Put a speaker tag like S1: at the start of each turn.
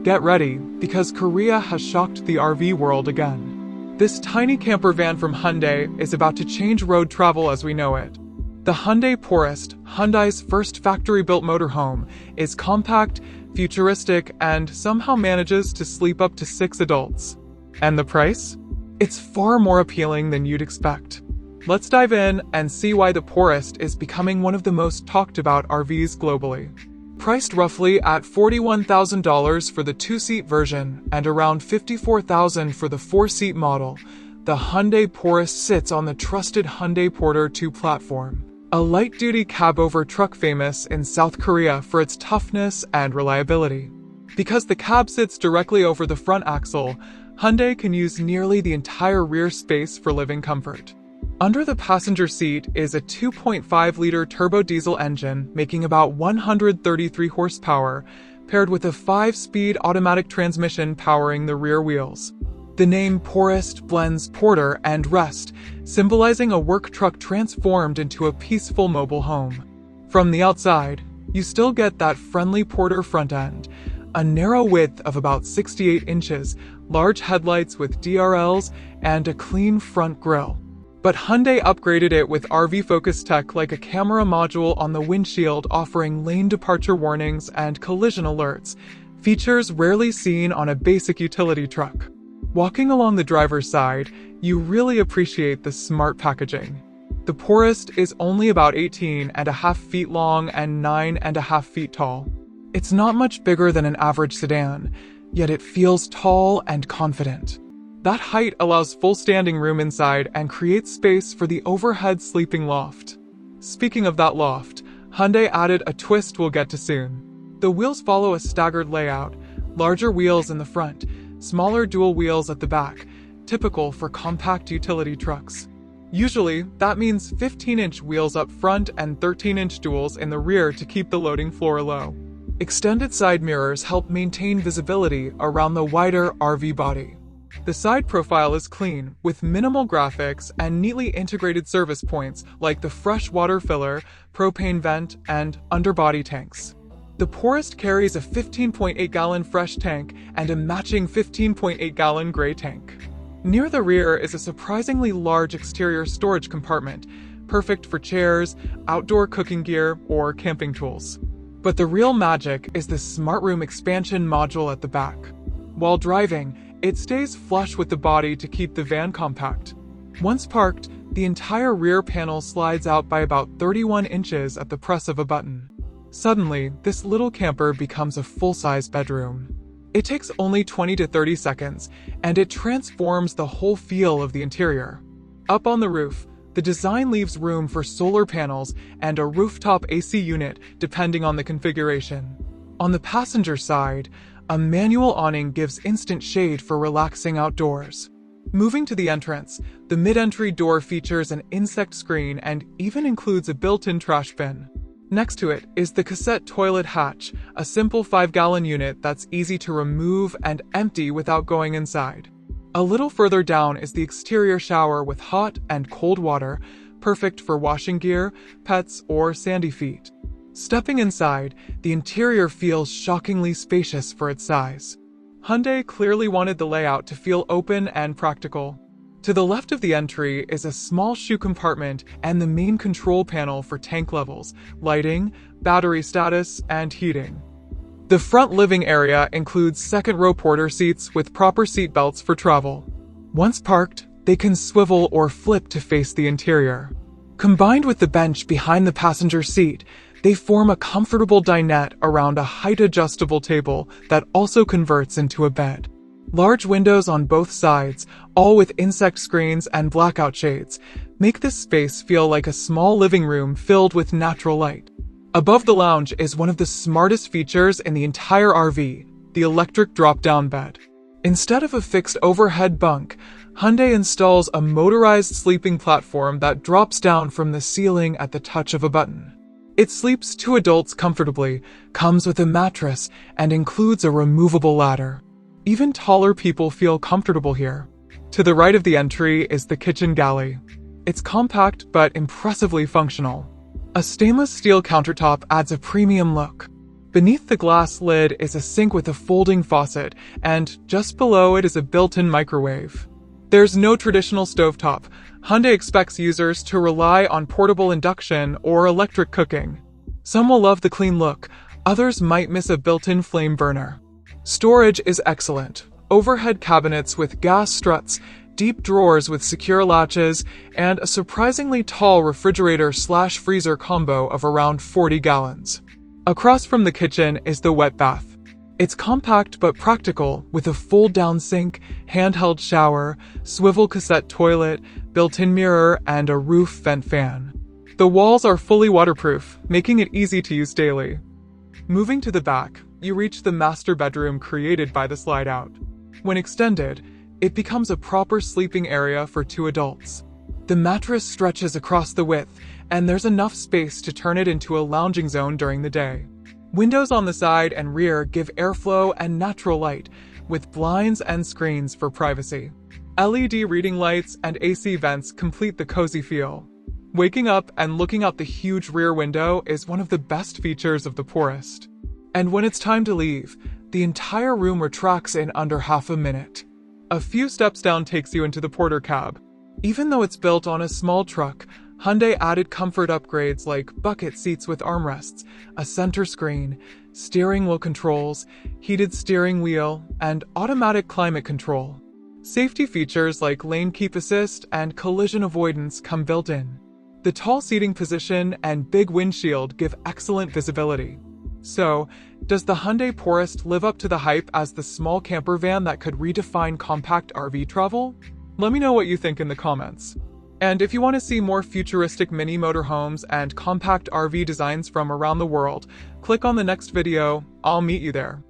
S1: Get ready, because Korea has shocked the RV world again. This tiny camper van from Hyundai is about to change road travel as we know it. The Hyundai Porest, Hyundai's first factory-built motorhome, is compact, futuristic, and somehow manages to sleep up to 6 adults. And the price? It's far more appealing than you'd expect. Let's dive in and see why the Porest is becoming one of the most talked about RVs globally. Priced roughly at $41,000 for the 2-seat version and around $54,000 for the 4-seat model, the Hyundai Porest sits on the trusted Hyundai Porter 2 platform, a light-duty cab-over truck famous in South Korea for its toughness and reliability. Because the cab sits directly over the front axle, Hyundai can use nearly the entire rear space for living comfort. Under the passenger seat is a 2.5-liter turbo diesel engine making about 133 horsepower, paired with a 5-speed automatic transmission powering the rear wheels. The name Porest blends Porter and Rest, symbolizing a work truck transformed into a peaceful mobile home. From the outside, you still get that friendly Porter front end, a narrow width of about 68 inches, large headlights with DRLs, and a clean front grille. But Hyundai upgraded it with RV-focused tech like a camera module on the windshield offering lane departure warnings and collision alerts, features rarely seen on a basic utility truck. Walking along the driver's side, you really appreciate the smart packaging. The Porest is only about 18.5 feet long and 9.5 feet tall. It's not much bigger than an average sedan, yet it feels tall and confident. That height allows full standing room inside and creates space for the overhead sleeping loft. Speaking of that loft, Hyundai added a twist we'll get to soon. The wheels follow a staggered layout, larger wheels in the front, smaller dual wheels at the back, typical for compact utility trucks. Usually, that means 15-inch wheels up front and 13-inch duals in the rear to keep the loading floor low. Extended side mirrors help maintain visibility around the wider RV body. The side profile is clean, with minimal graphics and neatly integrated service points like the fresh water filler, propane vent, and underbody tanks. The Porest carries a 15.8-gallon fresh tank and a matching 15.8-gallon gray tank. Near the rear is a surprisingly large exterior storage compartment, perfect for chairs, outdoor cooking gear, or camping tools. But the real magic is the smart room expansion module at the back. While driving, it stays flush with the body to keep the van compact. Once parked, the entire rear panel slides out by about 31 inches at the press of a button. Suddenly, this little camper becomes a full-size bedroom. It takes only 20 to 30 seconds, and it transforms the whole feel of the interior. Up on the roof, the design leaves room for solar panels and a rooftop AC unit depending on the configuration. On the passenger side, a manual awning gives instant shade for relaxing outdoors. Moving to the entrance, the mid-entry door features an insect screen and even includes a built-in trash bin. Next to it is the cassette toilet hatch, a simple 5-gallon unit that's easy to remove and empty without going inside. A little further down is the exterior shower with hot and cold water, perfect for washing gear, pets, or sandy feet. Stepping inside, the interior feels shockingly spacious for its size. Hyundai clearly wanted the layout to feel open and practical. To the left of the entry is a small shoe compartment and the main control panel for tank levels, lighting, battery status, and heating. The front living area includes second-row Porter seats with proper seat belts for travel. Once parked, they can swivel or flip to face the interior. Combined with the bench behind the passenger seat, they form a comfortable dinette around a height-adjustable table that also converts into a bed. Large windows on both sides, all with insect screens and blackout shades, make this space feel like a small living room filled with natural light. Above the lounge is one of the smartest features in the entire RV, the electric drop-down bed. Instead of a fixed overhead bunk, Hyundai installs a motorized sleeping platform that drops down from the ceiling at the touch of a button. It sleeps 2 adults comfortably, comes with a mattress, and includes a removable ladder. Even taller people feel comfortable here. To the right of the entry is the kitchen galley. It's compact but impressively functional. A stainless steel countertop adds a premium look. Beneath the glass lid is a sink with a folding faucet, and just below it is a built-in microwave. There's no traditional stovetop. Hyundai expects users to rely on portable induction or electric cooking. Some will love the clean look, others might miss a built-in flame burner. Storage is excellent. Overhead cabinets with gas struts, deep drawers with secure latches, and a surprisingly tall refrigerator/freezer combo of around 40 gallons. Across from the kitchen is the wet bath. It's compact but practical, with a fold-down sink, handheld shower, swivel cassette toilet, built-in mirror, and a roof vent fan. The walls are fully waterproof, making it easy to use daily. Moving to the back, you reach the master bedroom created by the slide-out. When extended, it becomes a proper sleeping area for 2 adults. The mattress stretches across the width, and there's enough space to turn it into a lounging zone during the day. Windows on the side and rear give airflow and natural light, with blinds and screens for privacy. LED reading lights and AC vents complete the cozy feel. Waking up and looking out the huge rear window is one of the best features of the Porest. And when it's time to leave, the entire room retracts in under half a minute. A few steps down takes you into the Porter cab. Even though it's built on a small truck, Hyundai added comfort upgrades like bucket seats with armrests, a center screen, steering wheel controls, heated steering wheel, and automatic climate control. Safety features like lane keep assist and collision avoidance come built in. The tall seating position and big windshield give excellent visibility. So, does the Hyundai Porest live up to the hype as the small camper van that could redefine compact RV travel? Let me know what you think in the comments. And if you want to see more futuristic mini motorhomes and compact RV designs from around the world, click on the next video. I'll meet you there.